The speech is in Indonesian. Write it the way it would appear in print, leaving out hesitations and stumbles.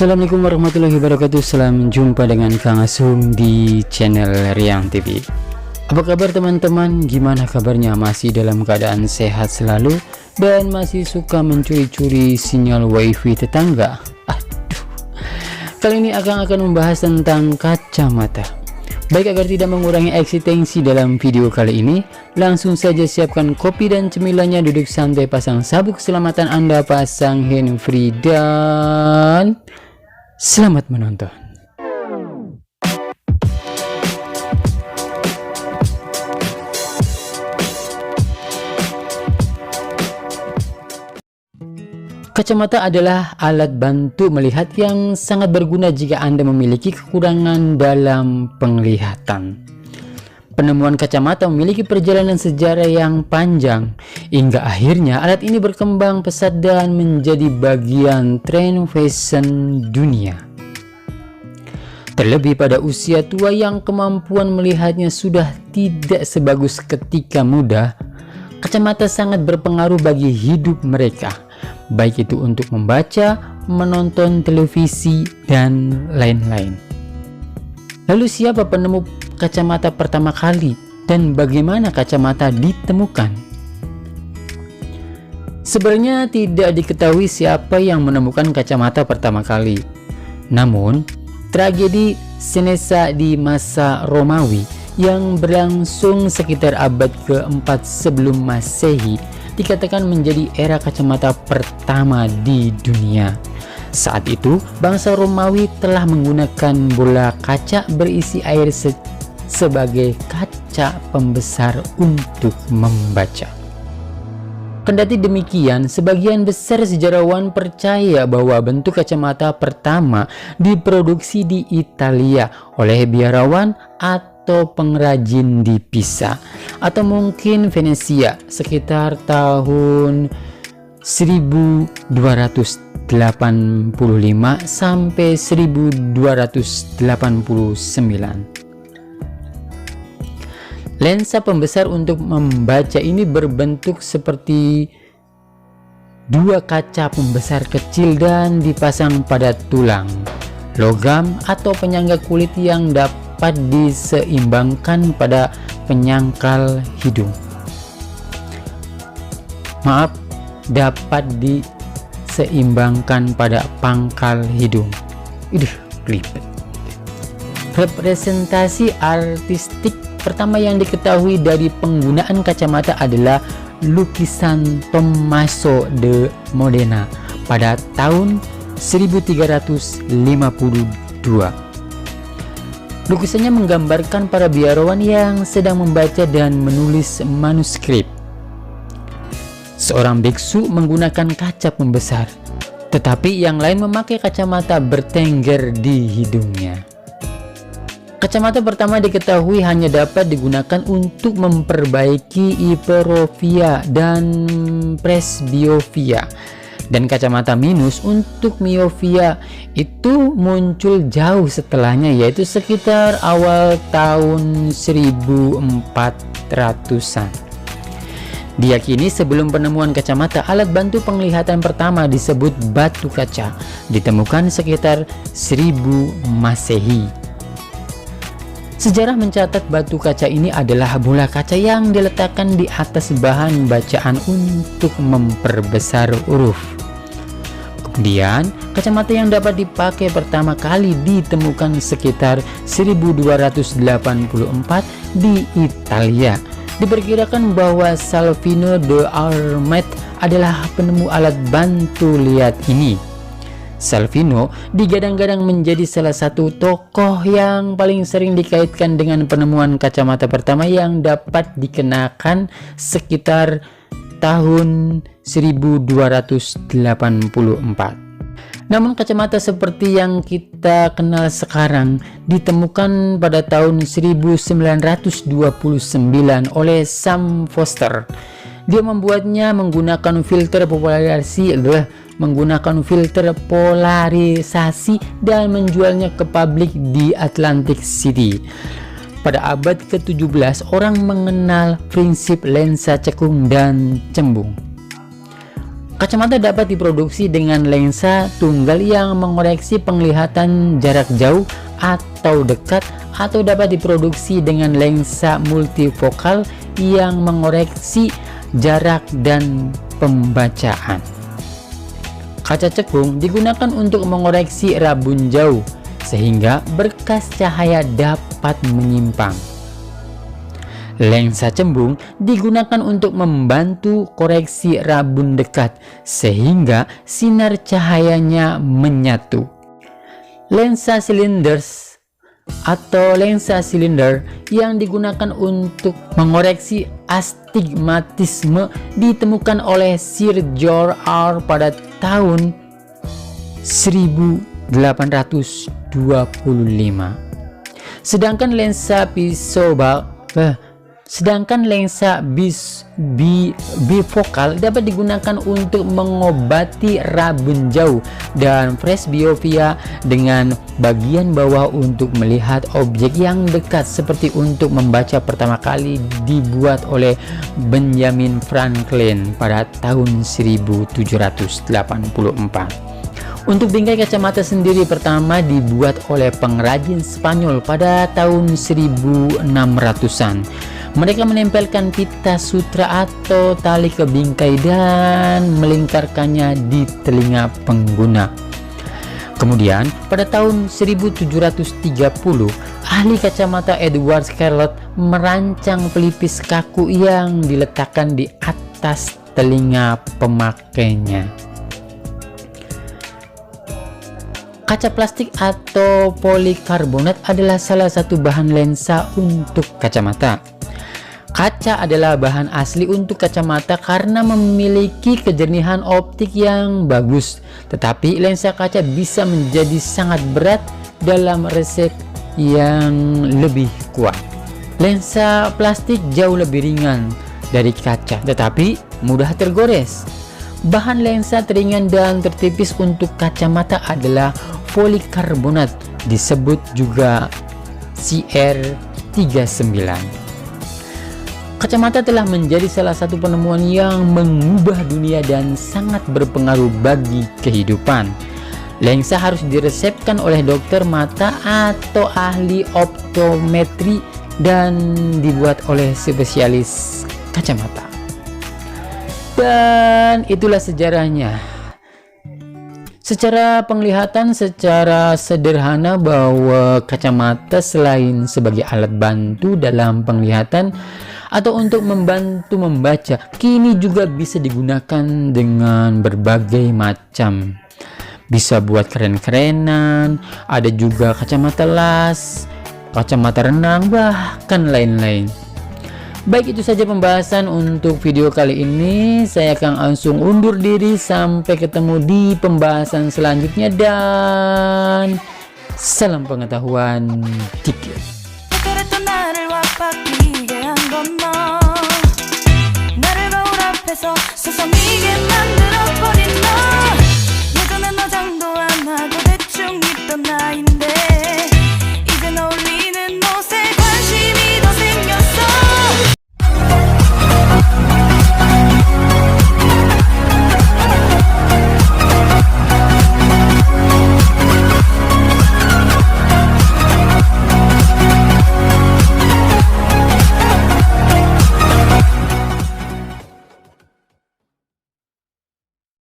Assalamualaikum warahmatullahi wabarakatuh. Salam jumpa dengan Kang Asum di channel Riang TV. Apa kabar teman-teman? Gimana kabarnya? Masih dalam keadaan sehat selalu dan masih suka mencuri-curi sinyal wifi tetangga? Aduh. Kali ini akan membahas tentang kacamata. Baik, agar tidak mengurangi eksistensi dalam video kali ini, langsung saja siapkan kopi dan cemilannya, duduk santai, pasang sabuk keselamatan Anda, pasang handfree, dan selamat menonton. Kacamata adalah alat bantu melihat yang sangat berguna jika Anda memiliki kekurangan dalam penglihatan. Penemuan kacamata memiliki perjalanan sejarah yang panjang, hingga akhirnya alat ini berkembang pesat dan menjadi bagian tren fashion dunia. Terlebih pada usia tua yang kemampuan melihatnya sudah tidak sebagus ketika muda, kacamata sangat berpengaruh bagi hidup mereka, baik itu untuk membaca, menonton televisi, dan lain-lain. Lalu siapa penemu kacamata pertama kali dan bagaimana kacamata ditemukan? Sebenarnya tidak diketahui siapa yang menemukan kacamata pertama kali. Namun, tragedi Senesa di masa Romawi yang berlangsung sekitar abad ke-4 sebelum Masehi dikatakan menjadi era kacamata pertama di dunia. Saat itu, bangsa Romawi telah menggunakan bola kaca berisi air sebagai kaca pembesar untuk membaca. Kendati demikian, sebagian besar sejarawan percaya bahwa bentuk kacamata pertama diproduksi di Italia oleh biarawan atau pengrajin di Pisa, atau mungkin Venesia sekitar tahun 1285 sampai 1289. Lensa pembesar untuk membaca ini berbentuk seperti dua kaca pembesar kecil dan dipasang pada tulang, logam atau penyangga kulit yang dapat diseimbangkan pada penyangkal hidung. Dapat diseimbangkan pada pangkal hidung. Idih, klipet. Representasi artistik pertama yang diketahui dari penggunaan kacamata adalah lukisan Tommaso de Modena pada tahun 1352. Lukisannya menggambarkan para biarawan yang sedang membaca dan menulis manuskrip. Seorang biksu menggunakan kaca pembesar, tetapi yang lain memakai kacamata bertengger di hidungnya. Kacamata pertama diketahui hanya dapat digunakan untuk memperbaiki hiperopia dan presbiopia, dan kacamata minus untuk miopia itu muncul jauh setelahnya, yaitu sekitar awal tahun 1400-an. Diyakini sebelum penemuan kacamata, alat bantu penglihatan pertama disebut batu kaca ditemukan sekitar 1000 Masehi. Sejarah mencatat batu kaca ini adalah bola kaca yang diletakkan di atas bahan bacaan untuk memperbesar huruf. Kemudian, kacamata yang dapat dipakai pertama kali ditemukan sekitar 1284 di Italia. Diperkirakan bahwa Salvino de Armet adalah penemu alat bantu lihat ini. Salvino digadang-gadang menjadi salah satu tokoh yang paling sering dikaitkan dengan penemuan kacamata pertama yang dapat dikenakan sekitar tahun 1284. Namun kacamata seperti yang kita kenal sekarang ditemukan pada tahun 1929 oleh Sam Foster. Dia membuatnya menggunakan filter polarisasi dan menjualnya ke publik di Atlantic City. Pada abad ke-17, orang mengenal prinsip lensa cekung dan cembung. Kacamata dapat diproduksi dengan lensa tunggal yang mengoreksi penglihatan jarak jauh atau dekat, atau dapat diproduksi dengan lensa multifokal yang mengoreksi jarak dan pembacaan. Kaca cekung digunakan untuk mengoreksi rabun jauh sehingga berkas cahaya dapat menyimpang. Lensa cembung digunakan untuk membantu koreksi rabun dekat sehingga sinar cahayanya menyatu. Lensa silinders atau lensa silinder yang digunakan untuk mengoreksi astigmatisme ditemukan oleh Sir George R pada tahun 1825. Sedangkan lensa bifokal dapat digunakan untuk mengobati rabun jauh dan presbiopia dengan bagian bawah untuk melihat objek yang dekat, seperti untuk membaca pertama kali dibuat oleh Benjamin Franklin pada tahun 1784. Untuk bingkai kacamata sendiri pertama dibuat oleh pengrajin Spanyol pada tahun 1600-an. Mereka menempelkan pita sutra atau tali ke bingkai dan melingkarkannya di telinga pengguna. Kemudian pada tahun 1730, ahli kacamata Edward Scarlett merancang pelipis kaku yang diletakkan di atas telinga pemakainya. Kaca plastik atau polikarbonat adalah salah satu bahan lensa untuk kacamata. Kaca adalah bahan asli untuk kacamata karena memiliki kejernihan optik yang bagus, tetapi lensa kaca bisa menjadi sangat berat dalam resep yang lebih kuat. Lensa plastik jauh lebih ringan dari kaca, tetapi mudah tergores. Bahan lensa teringan dan tertipis untuk kacamata adalah polikarbonat, disebut juga CR39. Kacamata telah menjadi salah satu penemuan yang mengubah dunia dan sangat berpengaruh bagi kehidupan. Lensa harus diresepkan oleh dokter mata atau ahli optometri dan dibuat oleh spesialis kacamata. Dan itulah sejarahnya. Secara penglihatan, secara sederhana, bahwa kacamata selain sebagai alat bantu dalam penglihatan atau untuk membantu membaca, kini juga bisa digunakan dengan berbagai macam. Bisa buat keren-kerenan, ada juga kacamata las, kacamata renang, bahkan lain-lain. Baik, itu saja pembahasan untuk video kali ini. Saya akan langsung undur diri, sampai ketemu di pembahasan selanjutnya, dan salam pengetahuan dikit.